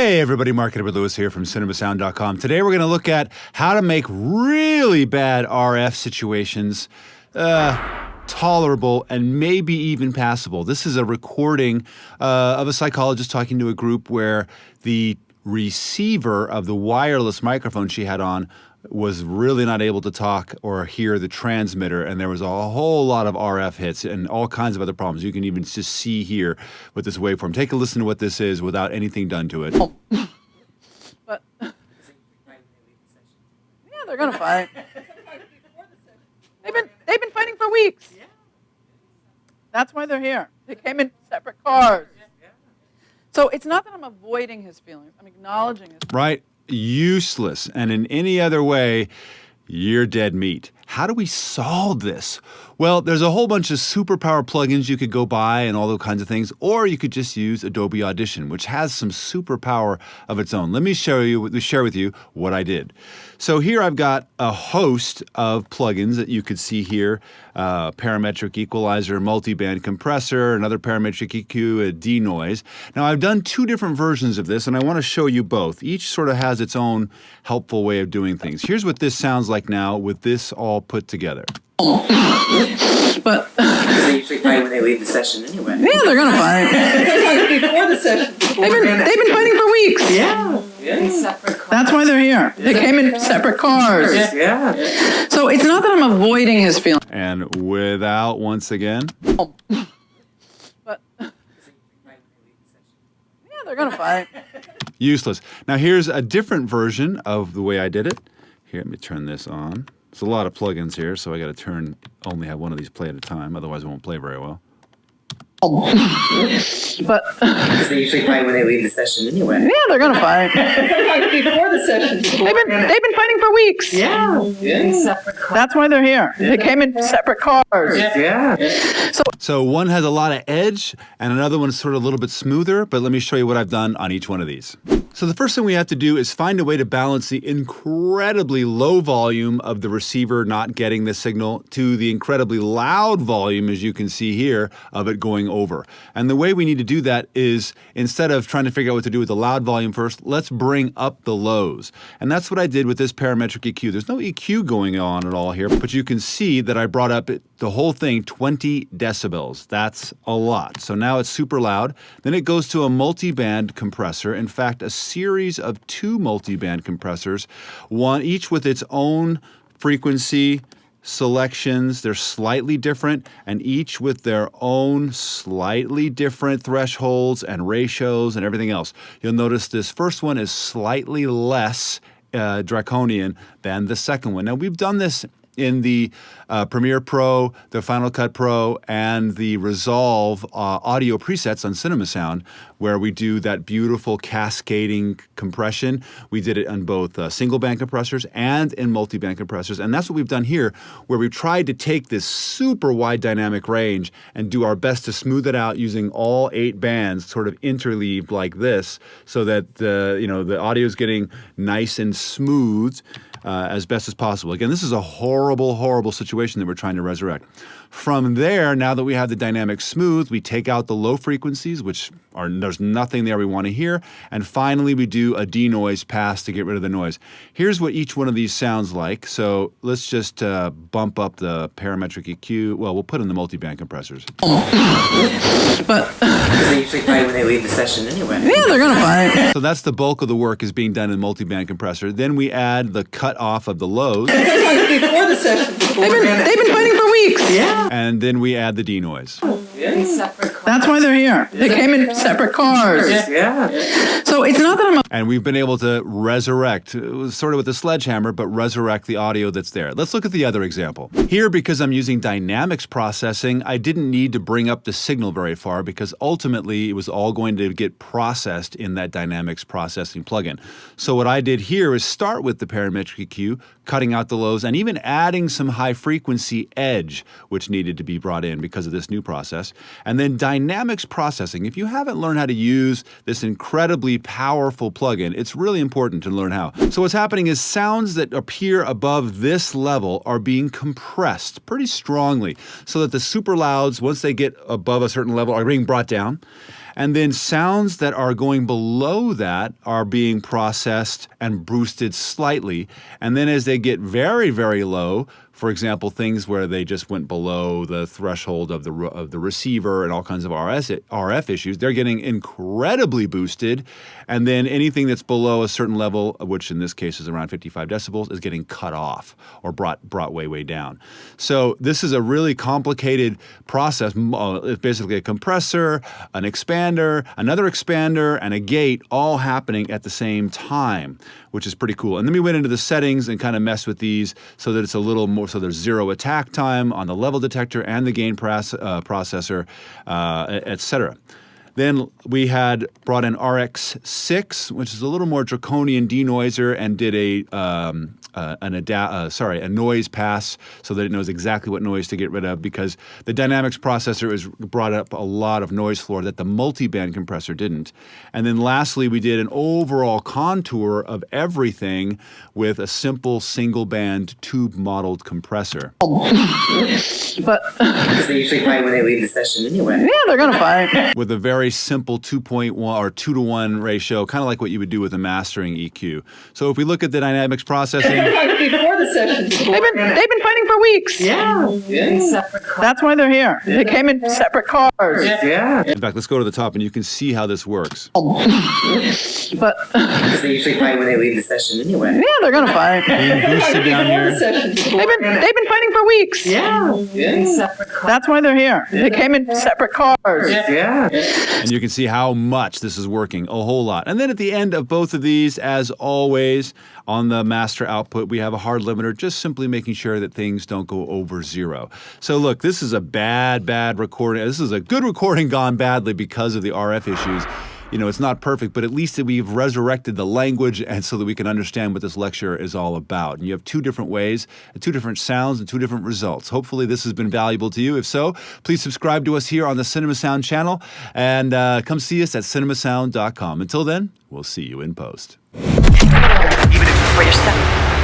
Hey everybody, Mark Edward Lewis here from CinemaSound.com. Today we're going to look at how to make really bad RF situations tolerable and maybe even passable. This is a recording of a psychologist talking to a group where the receiver of the wireless microphone she had on was really not able to talk or hear the transmitter, and there was a whole lot of RF hits and all kinds of other problems. You can even just see here with this waveform. Take a listen to what this is without anything done to it. But yeah, they're gonna fight. They've been fighting for weeks. That's why they're here. They came in separate cars. So it's not that I'm avoiding his feelings. I'm acknowledging his feelings. Right? Useless. And in any other way, you're dead meat. How do we solve this? Well, there's a whole bunch of superpower plugins you could go buy and all those kinds of things, or you could just use Adobe Audition, which has some superpower of its own. Let me share with you what I did. So here I've got a host of plugins that you could see here: parametric equalizer, multiband compressor, another parametric EQ, a denoise. Now I've done two different versions of this, and I want to show you both. Each sort of has its own helpful way of doing things. Here's what this sounds like now with this all put together. But they usually fight when they leave the session anyway. yeah, they're gonna fight. Before the session. They've been fighting for weeks. Yeah. That's why they're here. They came in separate cars. Yeah. So it's not that I'm avoiding his feelings. And without, once again. But yeah, they're gonna fight. Useless. Now here's a different version of the way I did it. Here, let me turn this on. There's a lot of plugins here, so I got to only have one of these play at a time, otherwise it won't play very well. But They usually fight when they leave the session anyway. yeah, they're gonna fight. Before the session. They've been fighting for weeks. Yeah. That's why they're here. They came in separate cars. Yeah. So one has a lot of edge, and another one is sort of a little bit smoother, but let me show you what I've done on each one of these. So the first thing we have to do is find a way to balance the incredibly low volume of the receiver not getting the signal to the incredibly loud volume, as you can see here, of it going over. And the way we need to do that is, instead of trying to figure out what to do with the loud volume first, let's bring up the lows. And that's what I did with this parametric EQ. There's no EQ going on at all here, but you can see that I brought up the whole thing 20 decibels. That's a lot. So now it's super loud. Then it goes to a multi-band compressor. In fact, a series of two multi-band compressors, each with its own frequency selections. They're slightly different, and each with their own slightly different thresholds and ratios and everything else. You'll notice this first one is slightly less draconian than the second one. Now, we've done this in the Premiere Pro, the Final Cut Pro, and the Resolve audio presets on CinemaSound, where we do that beautiful cascading compression. We did it on both single band compressors and in multi-band compressors, and that's what we've done here, where we've tried to take this super wide dynamic range and do our best to smooth it out using all 8 bands sort of interleaved like this, so that the audio is getting nice and smooth as best as possible. Again, this is a horrible, horrible situation that we're trying to resurrect. From there, now that we have the dynamic smooth, we take out the low frequencies, there's nothing there we want to hear, and finally we do a denoise pass to get rid of the noise. Here's what each one of these sounds like. So let's just bump up the parametric EQ. Well, we'll put in the multi-band compressors. But They usually fight when they leave the session anyway. yeah, they're gonna fight. So that's the bulk of the work is being done in multi-band compressor. Then we add the cut off of the lows, Before the session. They've been fighting for weeks. Yeah. and then we add the denoise. That's why they're here. They came in separate cars. Yeah. So it's not that I'm And we've been able to resurrect, it was sort of with the sledgehammer, but resurrect the audio that's there. Let's look at the other example. Here, because I'm using dynamics processing, I didn't need to bring up the signal very far, because ultimately it was all going to get processed in that dynamics processing plugin. So what I did here is start with the parametric EQ, cutting out the lows, and even adding some high frequency edge, which needed to be brought in because of this new process. compressors. And then dynamics processing. If you haven't learned how to use this incredibly powerful plugin, it's really important to learn how. So what's happening is sounds that appear above this level are being compressed pretty strongly so that the super louds, once they get above a certain level, are being brought down. And then sounds that are going below that are being processed and boosted slightly. And then as they get very, very low, for example, things where they just went below the threshold of the receiver and all kinds of RF issues, they're getting incredibly boosted. And then anything that's below a certain level, which in this case is around 55 decibels, is getting cut off or brought way, way down. So this is a really complicated process. It's basically a compressor, an expander, another expander, and a gate all happening at the same time, which is pretty cool. And then we went into the settings and kind of messed with these so that it's a little more, so there's zero attack time on the level detector and the gain processor, etc. Then we had brought in RX6, which is a little more draconian denoiser, and did a noise pass so that it knows exactly what noise to get rid of, because the dynamics processor has brought up a lot of noise floor that the multi-band compressor didn't. And then lastly, we did an overall contour of everything with a simple single-band tube-modeled compressor. But Because they usually fight when they leave the session anyway. yeah, they're gonna fight. With a very simple 2.1 or 2-to-1 ratio, kind of like what you would do with a mastering EQ. So if we look at the dynamics processing, Before the session. They've been fighting for weeks. Yeah. That's why they're here. They came in separate cars. Yeah. in fact, let's go to the top and you can see how this works. But Because they usually fight when they leave the session anyway. yeah, they're gonna fight. Being boosted down here. They've been fighting for weeks. Yeah. That's why they're here. They came in separate cars. Yeah. And you can see how much this is working, a whole lot. And then at the end of both of these, as always, on the master output, we have a hard limiter, just simply making sure that things don't go over 0. So look, this is a bad recording. This is a good recording gone badly because of the RF issues. You know, it's not perfect, but at least we've resurrected the language and so that we can understand what this lecture is all about. And you have 2 different ways, 2 different sounds, and 2 different results. Hopefully this has been valuable to you. If so, please subscribe to us here on the Cinema Sound channel and come see us at cinemasound.com. Until then, we'll see you in post. Even if it's for your stuff.